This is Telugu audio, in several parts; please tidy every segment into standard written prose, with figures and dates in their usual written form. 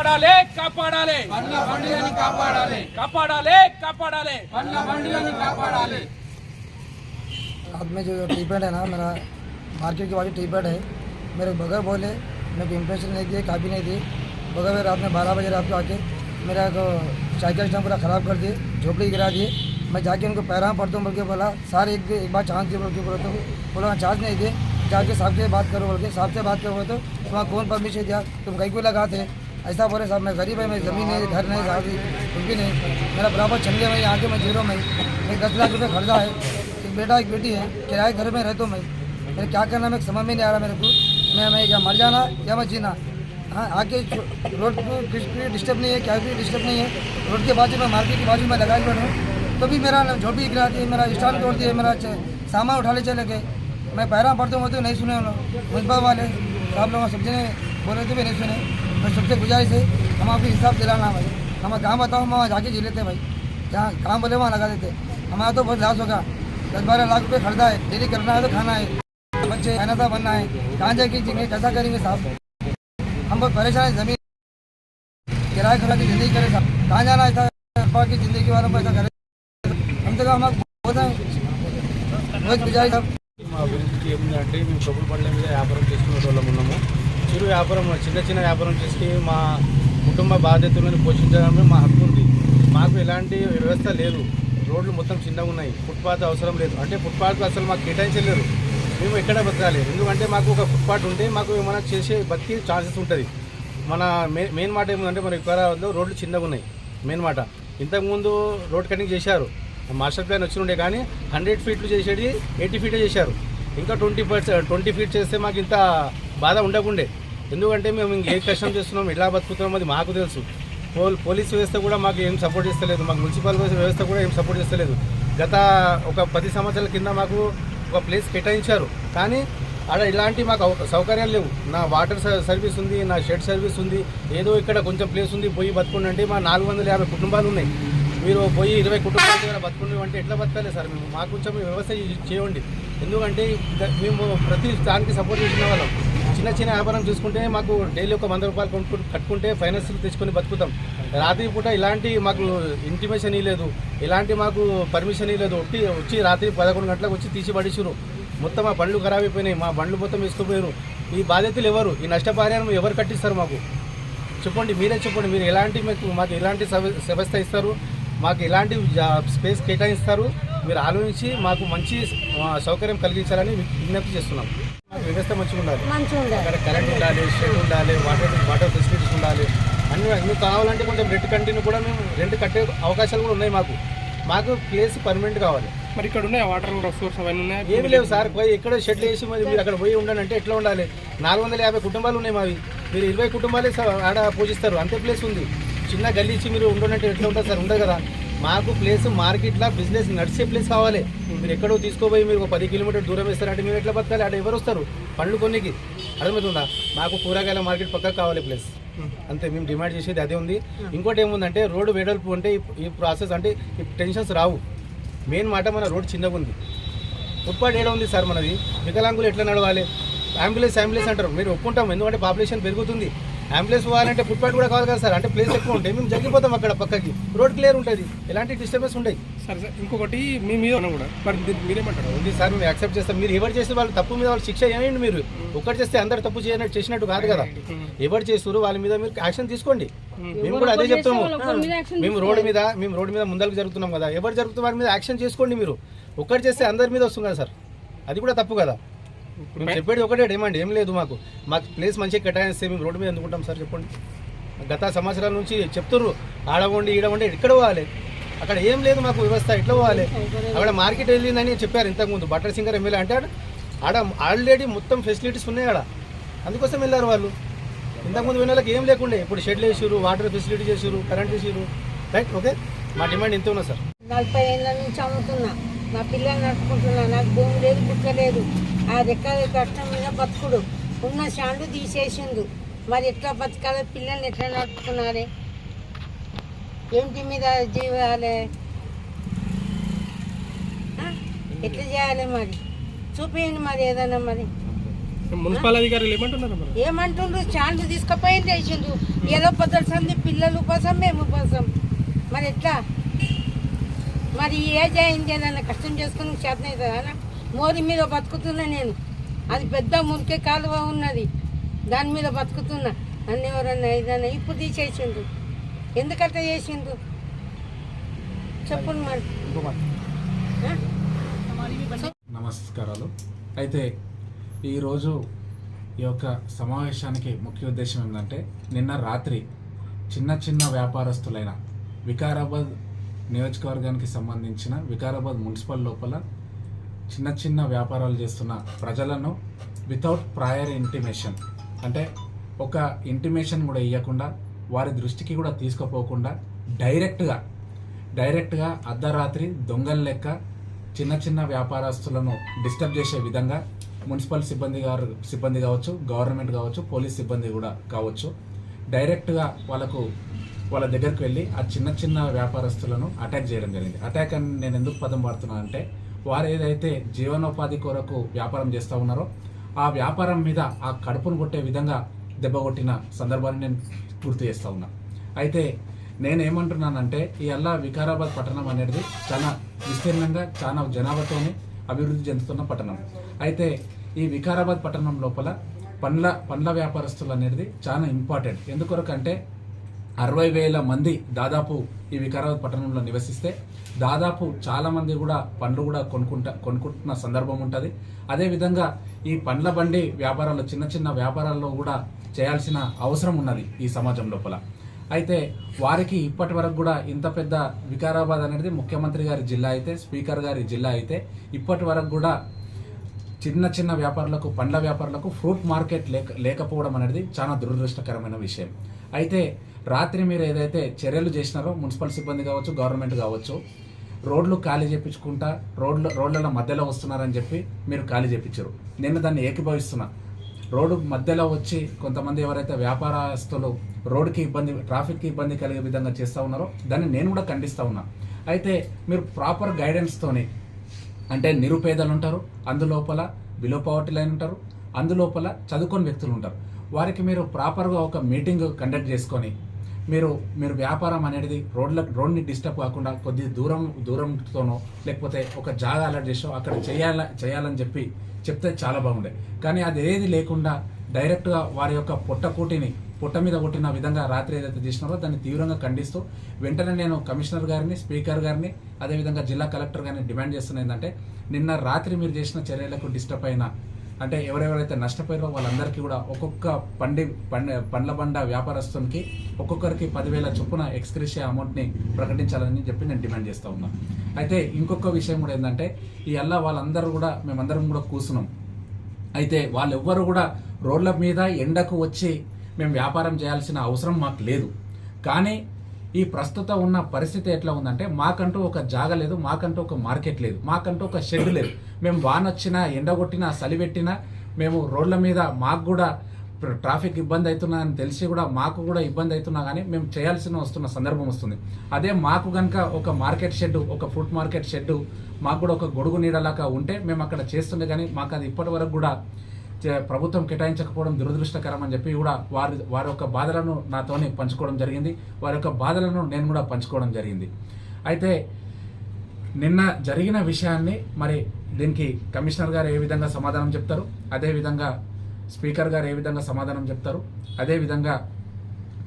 కాపాడాలి కాపాడాలి పండ్ల బండిలని కాపాడాలి కాపాడాలి కాపాడాలి పండ్ల బండిలని కాపాడాలి। रात में जो टी पैड है ना, मेरा मार्केट के बाजू टी पैड है, मेरे बगैर बोले मेरे को इम्प्रेशन नहीं दिए, काफ़ी नहीं दी। बगैर में रात में 12 बजे रात को आके मेरा तो चाय का स्टैंड पूरा ख़राब कर दिए, झोपड़ी गिरा दिए। मैं जाके उनको पैराम पढ़ता हूँ बोल के बोला, सर एक बार चांस दिए बोल के बोला, तो बोला चांस नहीं दिए, जाके साहब से बात करो बोल के। साहब से बात करो बोले तो तुम्हारा कौन परमिशन दिया, तुम कहीं को लगाते ऐसा बोले। साहब मैं गरीब है, मैं ज़मीन नहीं, घर नहीं, साहब कुछ भी नहीं, मेरा बराबर छंगे में यहाँ के मैं जीरो में, मैं 10 लाख रुपये खर्चा है, एक बेटा एक बेटी है, किराए घर में रहता हूँ मैं। मेरे क्या करना मेरे समझ में नहीं आ रहा मेरे को, मैं क्या मर जाना या मैं जीना। हाँ आके रोड को डिस्टर्ब नहीं है, क्या भी डिस्टर्ब नहीं है, रोड के बाजू में मार्केट के बाजू में लगा के बैठूँ तो भी मेरा झोपड़ी गिरा दिए, मेरा स्टैंड तोड़ दिए, मेरा सामान उठा ले चले गए। मैं पैरा पढ़ते हुए तो नहीं सुने उन लोग, मुझबा वाले आप लोग सब जने बोले तो भी नहीं सुने। मैं सबसे गुजारिश है हम आपको इंसाफ दिलाना भाई, हम कहाँ बताओ हम वहाँ जाके जी लेते भाई, जहाँ काम बोले वहाँ लगा देते। हमारा तो बहुत लॉस होगा, 10-12 लाख रुपये खर्चा है, डेली करना है तो खाना है, बच्चे खाना था बनना है, कहाँ जाके जिंदगी कैसा करेंगे साहब। हम बहुत परेशान है, ज़मीन किराए खड़ा की ज़िंदगी करे साहब, कहाँ जाना है की ज़िंदगी के बारे में ऐसा करे। हम तो हम बहुत गुजारिश साहब। మా అభివృద్ధికి ఏముందంటే మేము ప్రభుత్వ పనుల మీద వ్యాపారం చేసుకునే వాళ్ళం ఉన్నాము। చిరు వ్యాపారం చిన్న వ్యాపారం చేసి మా కుటుంబ బాధ్యతలను పోషించడానికి మా హక్కు ఉంది। మాకు ఎలాంటి వ్యవస్థ లేదు, రోడ్లు మొత్తం చిన్నగా ఉన్నాయి, ఫుట్పాత్ అవసరం లేదు, అంటే ఫుట్పాత్ అసలు మాకు కేటాయించలేరు। మేము ఎక్కడ బతకాలి, ఎందుకంటే మాకు ఒక ఫుట్పాత్ ఉంటే మాకు ఏమైనా చేసే బతికి ఛాన్సెస్ ఉంటుంది। మన మెయిన్ మాట ఏముందంటే మన వికారాబాద్లో రోడ్లు చిన్నగా ఉన్నాయి మెయిన్ మాట। ఇంతకుముందు రోడ్ కటింగ్ చేశారు, మాస్టర్ ప్లాన్ వచ్చి ఉండే, కానీ 100 ఫీట్లు చేసేది 80 ఫీటే చేశారు। ఇంకా 20 ఫీట్ చేస్తే మాకు ఇంత బాధ ఉండకుండే, ఎందుకంటే మేము ఏ కష్టం చేస్తున్నాం, ఎలా బతుకుతున్నాం అది మాకు తెలుసు। పోలీస్ వ్యవస్థ కూడా మాకు ఏం సపోర్ట్ చేస్తలేదు, మాకు మున్సిపల్ వ్యవస్థ కూడా ఏం సపోర్ట్ చేస్తలేదు। గత ఒక 10 సంవత్సరాల కింద మాకు ఒక ప్లేస్ కేటాయించారు, కానీ ఆడ ఇలాంటి మాకు సౌకర్యాలు లేవు। నా వాటర్ సర్వీస్ ఉంది, నా షెడ్ సర్వీస్ ఉంది, ఏదో ఇక్కడ కొంచెం ప్లేస్ ఉంది పోయి బతుకుండి అంటే మా 450 కుటుంబాలు ఉన్నాయి, మీరు పోయి 20 కుటుంబాల దగ్గర బతుకుని అంటే ఎట్లా బతకాలి సార్? మేము మాకు కొంచెం వ్యవస్థ చేయండి, ఎందుకంటే మేము ప్రతి దానికి సపోర్ట్ చేసిన వాళ్ళం। చిన్న వ్యాపారం చూసుకుంటే మాకు డైలీ ఒక 100 రూపాయలు కట్టుకుంటే ఫైనాన్స్ తెచ్చుకొని బతుకుతాం। రాత్రి పూట ఇలాంటి మాకు ఇంటిమేషన్ ఇవ్వలేదు, ఇలాంటి మాకు పర్మిషన్ ఇవ్వలేదు, వచ్చి రాత్రి 11 గంటలకు వచ్చి తీసి పడేసారు, మొత్తం మా బండ్లు ఖరాబ్ అయిపోయినాయి, మా బండ్లు మొత్తం వేసుకుపోయారు। ఈ బాధ్యతలు ఎవరు, ఈ నష్టపరిహారం ఎవరు కట్టిస్తారు మాకు? చెప్పండి, మీరే చెప్పండి, మీరు ఎలాంటి మాకు ఎలాంటి వ్యవస్థ ఇస్తారు, మాకు ఎలాంటి స్పేస్ కేటాయిస్తారు, మీరు ఆలోచించి మాకు మంచి సౌకర్యం కలిగించాలని విజ్ఞప్తి చేస్తున్నాం। మాకు వ్యవస్థ మంచిగా ఉండాలి, అక్కడ కరెంట్ ఉండాలి, షెడ్ ఉండాలి, వాటర్ ఫెసిలిటీస్ ఉండాలి, అన్నీ కావాలంటే కొంచెం రెంట్ కంటిన్యూ కూడా మేము రెంట్ కట్టే అవకాశాలు కూడా ఉన్నాయి మాకు ప్లేస్ పర్మనెంట్ కావాలి। మరి ఇక్కడ ఉన్నాయి వాటర్ సోర్స్ అవన్నీ ఉన్నాయి, ఏమి లేవు సార్, పోయి ఎక్కడ షెడ్లు వేసి మరి మీరు అక్కడ పోయి ఉండండి అంటే ఎట్లా ఉండాలి? 450 కుటుంబాలు ఉన్నాయి మావి, మీరు 20 కుటుంబాలే ఆడ పూజిస్తారు, అంతే ప్లేస్ ఉంది। చిన్న గల్లీ ఇచ్చి మీరు ఉండనంటే ఎట్లా ఉంటుంది సార్? ఉండదు కదా। మాకు ప్లేస్ మార్కెట్లో బిజినెస్ నడిచే ప్లేస్ కావాలి, మీరు ఎక్కడో తీసుకోపోయి మీరు 10 కిలోమీటర్ దూరం వేస్తారంటే మీరు ఎట్లా బతకాలి? అక్కడ ఎవరు వస్తారు పండ్లు కొన్నికి? అర్థమవుతుందా? మాకు కూరగాయల మార్కెట్ పక్కకు కావాలి ప్లేస్, అంతే మేము డిమాండ్ చేసేది అదే ఉంది। ఇంకోటి ఏముందంటే రోడ్డు వెడల్పు అంటే ఈ ప్రాసెస్ అంటే ఈ టెన్షన్స్ రావు। మెయిన్ మాట మన రోడ్ చిన్నగా ఉంది, ఫుట్పాత్ ఏడా ఉంది సార్ మనది? వికలాంగులు ఎట్లా నడవాలి? అంబులెన్స్ అంటారు, మీరు ఒప్పుకుంటాం, ఎందుకంటే పాపులేషన్ పెరుగుతుంది, అంబులెన్స్ పోవాలంటే ఫుట్పాత్ కూడా కావాలి కదా సార్, అంటే ప్లేస్ ఎక్కువ ఉంటాయి, మేము జరిగిపోతాం అక్కడ పక్కకి, రోడ్ క్లియర్ ఉంటుంది, ఎలాంటి డిస్టర్బెన్స్ ఉంటాయి సార్। ఇంకొకటి మీ మీద కూడా మరి మీరేమంటారు? ఉంది సార్, మేము యాక్సెప్ట్ చేస్తాం, మీరు ఎవరు చేస్తే వాళ్ళు తప్పు మీద వాళ్ళు శిక్ష చేయండి, మీరు ఒక్కటి చేస్తే అందరు తప్పు చేసినట్టు కాదు కదా, ఎవరు చేస్తారు వాళ్ళ మీద మీరు యాక్షన్ తీసుకోండి। మేము కూడా అదే చెప్తాము, మేము రోడ్డు మీద ముందరకు జరుగుతున్నాం కదా, ఎవరు జరుగుతున్న వారి మీద యాక్షన్ చేసుకోండి, మీరు ఒక్కటి చేస్తే అందరి మీద వస్తుంది కదా సార్, అది కూడా తప్పు కదా। మేము చెప్పేది ఒకటే డిమాండ్, ఏం లేదు, మాకు ప్లేస్ మంచిగా కేటాయిస్తే మేము రోడ్డు మీద ఎందుకుంటాం సార్ చెప్పండి? గత సంవత్సరాల నుంచి చెప్తుర్రు ఆడవండి ఈడవండి, ఎక్కడ పోవాలి? అక్కడ ఏం లేదు మాకు వ్యవస్థ, ఎట్లా పోవాలి? అక్కడ మార్కెట్ వెళ్ళిందని చెప్పారు ఇంతకుముందు బట్టర్ సింగర్ ఎమ్మెల్యే, అంటే ఆడ ఆల్రెడీ మొత్తం ఫెసిలిటీస్ ఉన్నాయి ఆడ, అందుకోసం వెళ్ళారు వాళ్ళు। ఇంతకుముందు విన్న వాళ్ళకి ఏం లేకుండే, ఇప్పుడు షెడ్లు వేసారు, వాటర్ ఫెసిలిటీ చేసారు, కరెంట్ వేసారు, రైట్? ఓకే, మా డిమాండ్ ఎంత ఉన్నా సార్? 40 ఏళ్ళ నుంచి అమ్ముతున్నా, నా పిల్లలు నడుపుకుంటున్నా, నాకు భూమి లేదు, బుక్క లేదు, ఆ రెక్కల కష్టం మీద బతుకుడు, ఉన్న షాండు తీసేసిండు, మరి ఎట్లా బతకాలి? పిల్లల్ని ఎట్లా నడుపుకున్నారే? ఏంటి మీద జీవాలే? ఎట్లా చేయాలి మరి? చూపించండి మరి ఏదైనా మరి। మున్సిపల్ అధికారులు ఏమంటున్నారు మరి? ఏమంటుండ్రు చాండ్లు తీసుకుపోయింది వేసిండ్రు ఏదో పొద్దుంది పిల్లలు కోసం మేము కోసం మరి ఎట్లా మరి ఏజ్ అయింది ఏదన్నా కష్టం చేసుకుని చేతన అవుతుందా మోరి మీద బతుకుతున్నా నేను అది పెద్ద మురికే కాలువ ఉన్నది దాని మీద బతుకుతున్నా అన్ని ఎవరన్నా ఏదన్నా ఇప్పుడు తీసేసిండ్రు ఎందుకట్లా చేసిండ్రు చెప్పండి మరి ఆ? నమస్కారాలు. అయితే ఈరోజు ఈ యొక్క సమావేశానికి ముఖ్య ఉద్దేశం ఏంటంటే నిన్న రాత్రి చిన్న వ్యాపారస్తులైన వికారాబాద్ నియోజకవర్గానికి సంబంధించిన వికారాబాద్ మున్సిపల్ లోపల చిన్న వ్యాపారాలు చేస్తున్న ప్రజలను వితౌట్ ప్రయర్ ఇంటిమేషన్ అంటే ఒక ఇంటిమేషన్ కూడా ఇవ్వకుండా వారి దృష్టికి కూడా తీసుకుపోకుండా డైరెక్ట్గా అర్ధరాత్రి దొంగల లెక్క చిన్న వ్యాపారస్తులను డిస్టర్బ్ చేసే విధంగా మున్సిపల్ సిబ్బంది కావచ్చు, గవర్నమెంట్ కావచ్చు, పోలీస్ సిబ్బంది కూడా కావచ్చు, డైరెక్ట్గా వాళ్ళ దగ్గరికి వెళ్ళి ఆ చిన్న వ్యాపారస్తులను అటాక్ చేయడం జరిగింది. అటాక్ అని నేను ఎందుకు పదం వాడుతున్నా అంటే వారు ఏదైతే జీవనోపాధి కొరకు వ్యాపారం చేస్తూ ఉన్నారో ఆ వ్యాపారం మీద ఆ కడుపును కొట్టే విధంగా దెబ్బ కొట్టిన సందర్భాన్ని నేను గుర్తు చేస్తూ ఉన్నా. అయితే నేనేమంటున్నానంటే ఈ వికారాబాద్ పట్టణం అనేది చాలా విస్తీర్ణంగా చాలా జనాభాతోనే అభివృద్ధి చెందుతున్న పట్టణం. అయితే ఈ వికారాబాద్ పట్టణం లోపల పండ్ల వ్యాపారస్తులు అనేది చాలా ఇంపార్టెంట్. ఎందుకొరకంటే 60,000 మంది దాదాపు ఈ వికారాబాద్ పట్టణంలో నివసిస్తే దాదాపు చాలామంది కూడా పండ్లు కూడా కొనుక్కుంటున్న సందర్భం ఉంటుంది. అదేవిధంగా ఈ పండ్ల బండి వ్యాపారాలు చిన్న వ్యాపారాల్లో కూడా చేయాల్సిన అవసరం ఉన్నది ఈ సమాజం లోపల. అయితే వారికి ఇప్పటి వరకు కూడా ఇంత పెద్ద వికారాబాద్ అనేది ముఖ్యమంత్రి గారి జిల్లా అయితే, స్పీకర్ గారి జిల్లా అయితే ఇప్పటి వరకు కూడా చిన్న వ్యాపారులకు, పండ్ల వ్యాపారులకు ఫ్రూట్ మార్కెట్ లేకపోవడం అనేది చాలా దురదృష్టకరమైన విషయం. అయితే రాత్రి మీరు ఏదైతే చర్యలు చేసినారో మున్సిపల్ సిబ్బంది కావచ్చు, గవర్నమెంట్ కావచ్చు, రోడ్లు ఖాళీ చేయించుకుంటా రోడ్ల మధ్యలో వస్తున్నారని చెప్పి మీరు ఖాళీ చేయించారు. నేను దాన్ని ఏకీభవిస్తున్నా. రోడ్డు మధ్యలో వచ్చి కొంతమంది ఎవరైతే వ్యాపారస్తులు ట్రాఫిక్కి ఇబ్బంది కలిగే విధంగా చేస్తూ ఉన్నారో దాన్ని నేను కూడా ఖండిస్తూ ఉన్నా. అయితే మీరు ప్రాపర్ గైడెన్స్తోని అంటే నిరుపేదలు ఉంటారు, అందులోపల బిలో పవర్టీ లైన్ ఉంటారు, అందులోపల చదువుకొని వ్యక్తులు ఉంటారు. వారికి మీరు ప్రాపర్గా ఒక మీటింగ్ కండక్ట్ చేసుకొని మీరు వ్యాపారం అనేది రోడ్ని డిస్టర్బ్ కాకుండా కొద్ది దూరంతోనో లేకపోతే ఒక జాగా అలర్ట్ చేసో అక్కడ చేయాలని చెప్తే చాలా బాగుండే. కానీ అది ఏది లేకుండా డైరెక్ట్గా వారి యొక్క పొట్ట మీద కొట్టిన విధంగా రాత్రి ఏదైతే చేసినారో దాన్ని తీవ్రంగా ఖండిస్తూ వెంటనే నేను కమిషనర్ గారిని, స్పీకర్ గారిని, అదేవిధంగా జిల్లా కలెక్టర్ గారిని డిమాండ్ చేస్తున్నా ఏంటంటే నిన్న రాత్రి మీరు చేసిన చర్యలకు డిస్టర్బ్ అయిన అంటే ఎవరెవరైతే నష్టపోయారో వాళ్ళందరికీ కూడా ఒక్కొక్క పండ్ల బండ వ్యాపారస్తునికి ఒక్కొక్కరికి 10,000 చొప్పున ఎక్స్గ్రేషియా అమౌంట్ని ప్రకటించాలని చెప్పి నేను డిమాండ్ చేస్తూ ఉన్నాను. అయితే ఇంకొక విషయం కూడా ఏంటంటే ఈ మేమందరం కూడా కూర్చున్నాం. అయితే వాళ్ళెవ్వరు కూడా రోడ్ల మీద ఎండకు వచ్చి మేము వ్యాపారం చేయాల్సిన అవసరం మాకు లేదు. కానీ ఈ ప్రస్తుతం ఉన్న పరిస్థితి ఎట్లా ఉందంటే మాకంటూ ఒక జాగ లేదు, మాకంటూ ఒక మార్కెట్ లేదు, మాకంటూ ఒక షెడ్ లేదు. మేము వానొచ్చినా, ఎండగొట్టినా, చలిపెట్టినా మేము రోడ్ల మీద మాకు కూడా ట్రాఫిక్ ఇబ్బంది అవుతున్నా అని తెలిసి కూడా మాకు కూడా ఇబ్బంది అవుతున్నా కానీ మేము వస్తున్న సందర్భం వస్తుంది. అదే మాకు కనుక ఒక మార్కెట్ షెడ్, ఒక ఫ్రూట్ మార్కెట్ షెడ్ మాకు కూడా ఒక గొడుగు నీడలాగా ఉంటే మేము అక్కడ చేస్తుండే. కానీ మాకు అది ఇప్పటి వరకు కూడా ప్రభుత్వం కేటాయించకపోవడం దురదృష్టకరం అని చెప్పి కూడా వారి యొక్క బాధలను నాతోనే పంచుకోవడం జరిగింది. వారి యొక్క బాధలను నేను కూడా పంచుకోవడం జరిగింది. అయితే నిన్న జరిగిన విషయాన్ని మరి దీనికి కమిషనర్ గారు ఏ విధంగా సమాధానం చెప్తారు, అదేవిధంగా స్పీకర్ గారు ఏ విధంగా సమాధానం చెప్తారు, అదేవిధంగా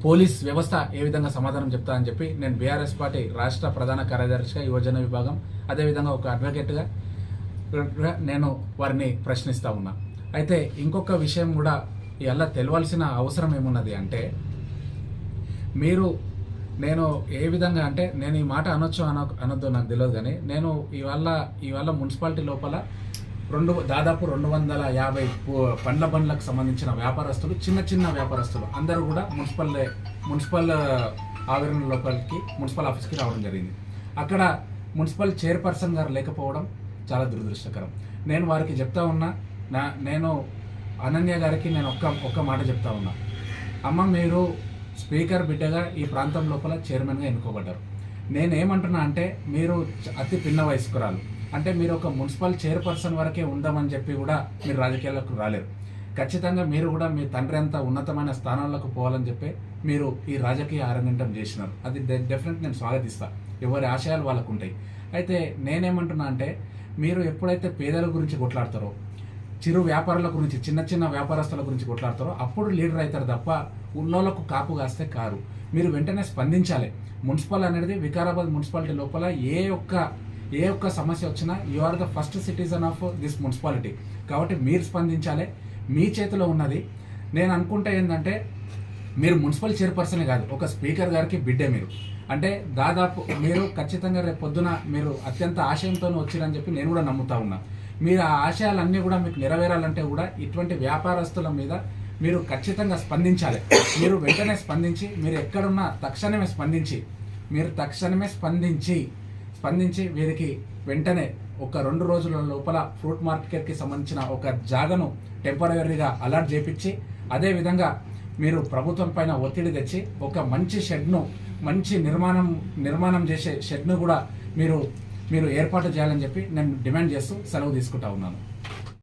పోలీస్ వ్యవస్థ ఏ విధంగా సమాధానం చెప్తారని చెప్పి నేను బీఆర్ఎస్ పార్టీ రాష్ట్ర ప్రధాన కార్యదర్శిగా, యువజన విభాగం, అదేవిధంగా ఒక అడ్వకేట్గా నేను వారిని ప్రశ్నిస్తూ ఉన్నా. అయితే ఇంకొక విషయం కూడా ఇలా తెలవాల్సిన అవసరం ఏమున్నది అంటే నేను ఏ విధంగా అంటే నేను ఈ మాట అనొద్దు నాకు తెలియదు. కానీ నేను ఇవాళ మున్సిపాలిటీ లోపల దాదాపు 250 పండ్ల బండ్లకు సంబంధించిన వ్యాపారస్తులు, చిన్న వ్యాపారస్తులు అందరూ కూడా మున్సిపల్ ఆవరణ లోపలికి మున్సిపల్ ఆఫీస్కి రావడం జరిగింది. అక్కడ మున్సిపల్ చైర్పర్సన్ గారు లేకపోవడం చాలా దురదృష్టకరం. నేను వారికి చెప్తా ఉన్నా, నేను అనన్య గారికి నేను ఒక్క మాట చెప్తా ఉన్నా, అమ్మ మీరు స్పీకర్ బిడ్డగా ఈ ప్రాంతం లోపల చైర్మన్గా ఎన్నుకోబడ్డారు. నేనేమంటున్నా అంటే మీరు అతి పిన్న వయస్కురాలు, అంటే మీరు ఒక మున్సిపల్ చైర్పర్సన్ వరకే ఉందామని చెప్పి కూడా మీరు రాజకీయాలకు రాలేరు. ఖచ్చితంగా మీరు కూడా మీ తండ్రి అంత ఉన్నతమైన స్థానాలకు పోవాలని చెప్పి మీరు ఈ రాజకీయ ఆరంగంటం చేసినారు. అది డెఫినెట్ నేను స్వాగతిస్తా. ఎవరి ఆశయాలు వాళ్ళకు ఉంటాయి. అయితే నేనేమంటున్నా అంటే, మీరు ఎప్పుడైతే పేదల గురించి కొట్లాడతారో, చిరు వ్యాపారుల గురించి, చిన్న చిన్న వ్యాపారస్తుల గురించి కొట్లాడతారో అప్పుడు లీడర్ అవుతారు తప్ప ఉన్నోళ్ళకు కాపు కాస్తే కారు. మీరు వెంటనే స్పందించాలి. మున్సిపల్ అనేది వికారాబాద్ మున్సిపాలిటీ లోపల ఏ ఒక్క సమస్య వచ్చినా you are the first citizen of this municipality. కాబట్టి మీరు స్పందించాలి. మీ చేతిలో ఉన్నది. నేను అనుకుంటే ఏంటంటే, మీరు మున్సిపల్ చైర్పర్సనే కాదు, ఒక స్పీకర్ గారికి బిడ్డే మీరు. అంటే దాదాపు మీరు ఖచ్చితంగా రేపు పొద్దున మీరు అత్యంత ఆశయంతో వచ్చిరని చెప్పి నేను కూడా నమ్ముతా ఉన్నా. మీరు ఆ ఆశయాలన్నీ కూడా మీకు నెరవేరాలంటే కూడా ఇటువంటి వ్యాపారస్తుల మీద మీరు ఖచ్చితంగా స్పందించాలి. మీరు వెంటనే స్పందించి, మీరు ఎక్కడున్నా తక్షణమే స్పందించి వీరికి వెంటనే ఒక 2 రోజుల లోపల ఫ్రూట్ మార్కెట్కి సంబంధించిన ఒక జాగను టెంపరీగా అలాట్ చేపించి, అదేవిధంగా మీరు ప్రభుత్వం పైన ఒత్తిడి తెచ్చి ఒక మంచి షెడ్ను, మంచి నిర్మాణం చేసే షెడ్ను కూడా మీరు ఏర్పాటు చేయాలని చెప్పి నేను డిమాండ్ చేస్తూ సెలవు తీసుకుంటా ఉన్నాను.